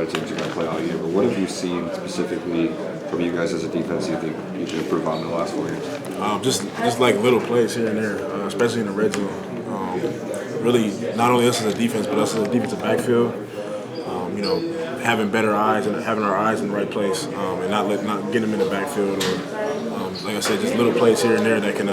better teams are going to play all year. But what have you seen specifically from you guys as a defense you think you can improve on in the last 4 games? Just like little plays here and there, especially in the red zone. Really, not only us as a defense, but us as a defensive backfield. Having better eyes and having our eyes in the right place, and not getting them in the backfield, or like I said, just little plays here and there that can,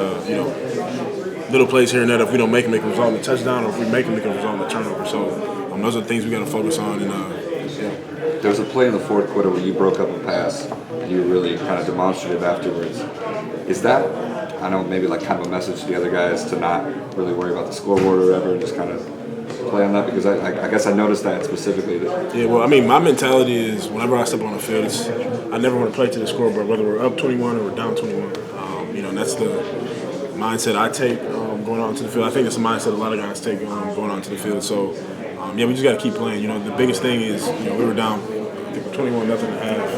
little plays here and there that if we don't make them, it can result in a touchdown, or if we make them, it can result in a turnover. So those are the things we got to focus on. And There was a play in the fourth quarter where you broke up a pass, and you were really kind of demonstrative afterwards. Is that, I know, maybe like kind of a message to the other guys to not really worry about the scoreboard or whatever, and just kind of play on that? Because I guess I noticed that specifically. Yeah, well, I mean, my mentality is whenever I step on the field, I never want to play to the scoreboard, whether we're up 21 or we're down 21. And that's the mindset I take going out to the field. I think it's a mindset a lot of guys take going out to the field. So, we just got to keep playing. The biggest thing is, we were down, I think 21-0 at half.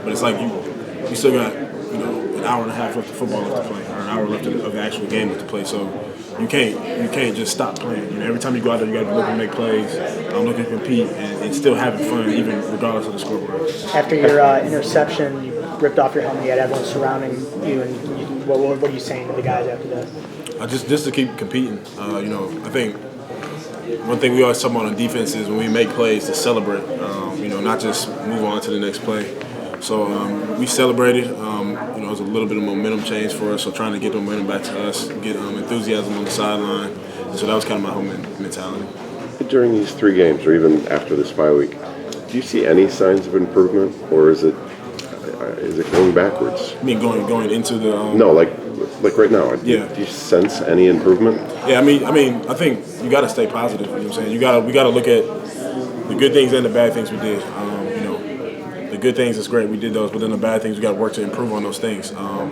But it's like you still got, an hour and a half left of football left to play, or an hour left of the actual game left to play. So you can't just stop playing. Every time you go out there, you got to be looking to make plays, looking to compete, and still having fun, even regardless of the scoreboard. After your interception, you ripped off your helmet. You had everyone surrounding you, and what are you saying to the guys after that? Just to keep competing. I think one thing we always talk about on defense is when we make plays to celebrate. Not just move on to the next play. So we celebrated. It was a little bit of momentum change for us. So trying to get the momentum back to us, get enthusiasm on the sideline. And so that was kind of my whole mentality. During these 3 games, or even after this bye week, do you see any signs of improvement, or is it going backwards? I mean, going into the no, like right now. Yeah. Do you sense any improvement? Yeah, I mean, I think you got to stay positive. You know what I'm saying? We got to look at the good things and the bad things we did. The good things is great, we did those, but then the bad things we got to work to improve on those things. I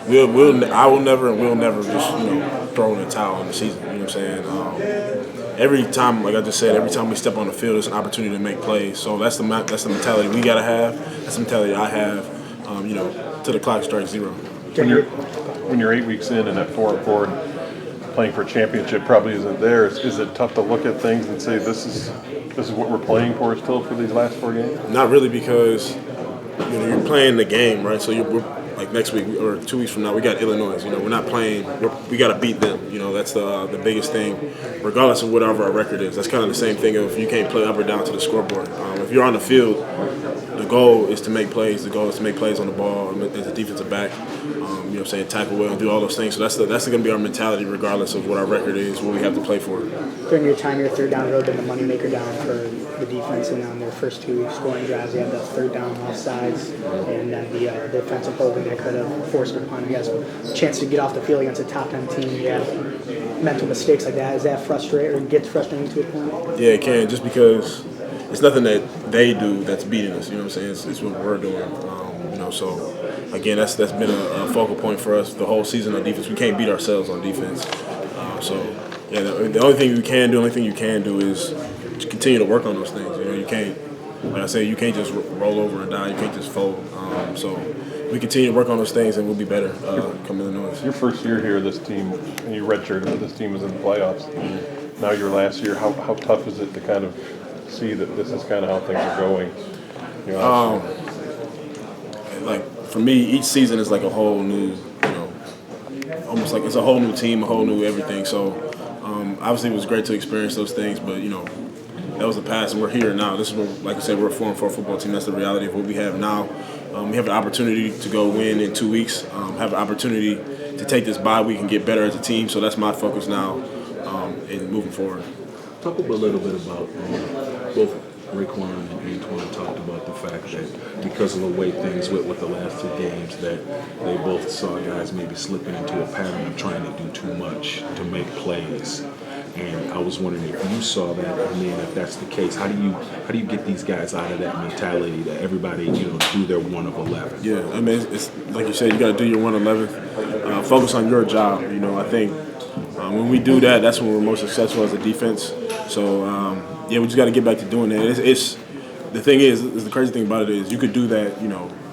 will never just throw in the towel in the season. You know what I'm saying? Every time, like I just said, every time we step on the field, it's an opportunity to make plays. So that's the mentality we got to have. That's the mentality I have. Till the clock strikes 0. When you're 8 weeks in and at 4-4, playing for a championship probably isn't there. Is it tough to look at things and say this is what we're playing for still for these last 4 games? Not really, because you're playing the game, right? So we're like next week or 2 weeks from now, we got Illinois. We're not playing. We got to beat them. That's the biggest thing, regardless of whatever our record is. That's kind of the same thing if you can't play up or down to the scoreboard. If you're on the field, the goal is to make plays. The goal is to make plays on the ball as a defensive back. Tackle well and do all those things. So that's going to be our mentality, regardless of what our record is, what we have to play for. During your time, your third down road been the moneymaker down for the defense, and on their first 2 scoring drives, they had the third down off sides, and then the defensive holding that could have forced a punt. You guys a chance to get off the field against a top 10 team. You have mental mistakes like that. Is that frustrating, or gets frustrating to a point? Yeah, it can, just because it's nothing that they do that's beating us. You know what I'm saying? It's what we're doing. So again, that's been a focal point for us the whole season on defense. We can't beat ourselves on defense. The only thing you can do is continue to work on those things. You can't, like I said, you can't just roll over and die. You can't just fold. So we continue to work on those things, and we'll be better come Illinois. Your first year here, this team, and you redshirted, but this team was in the playoffs. Mm-hmm. Now your last year, how tough is it to kind of see that this is kind of how things are going? Like for me, each season is like a whole new, almost like it's a whole new team, a whole new everything. So obviously it was great to experience those things, but that was the past, and we're here now. This is what, like I said, we're a 4-4 football team. That's the reality of what we have now. We have an opportunity to go win in 2 weeks. Have an opportunity to take this bye week and get better as a team. So that's my focus now, in moving forward. Talk a little bit about both Raekwon and Antoine talked about the fact that because of the way things went with the last 2 games, that they both saw guys maybe slipping into a pattern of trying to do too much to make plays. And I was wondering if you saw that, and then if that's the case, how do you get these guys out of that mentality that everybody do their 1 of 11? Yeah, I mean it's like you said, you got to do your 1 of 11. Focus on your job. I think when we do that, that's when we're most successful as a defense. So we just got to get back to doing that. It's the thing is the crazy thing about it is you could do that.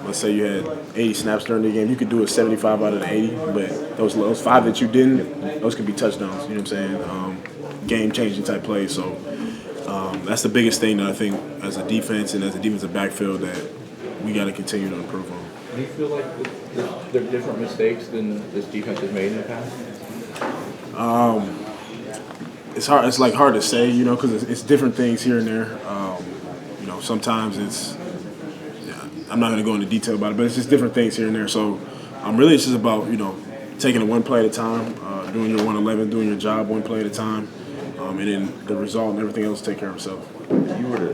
Let's say you had 80 snaps during the game, you could do it 75 out of the 80, but those 5 that you didn't, those could be touchdowns. You know what I'm saying? Game-changing type plays. So that's the biggest thing that I think as a defense and as a defensive backfield that we got to continue to improve on. Do you feel like there are different mistakes than this defense has made in the past? It's hard. It's like hard to say, because it's different things here and there. Sometimes it's. I'm not going to go into detail about it, but it's just different things here and there. So, really, it's just about taking it one play at a time, doing your 111, doing your job one play at a time, and then the result and everything else take care of itself. If you were to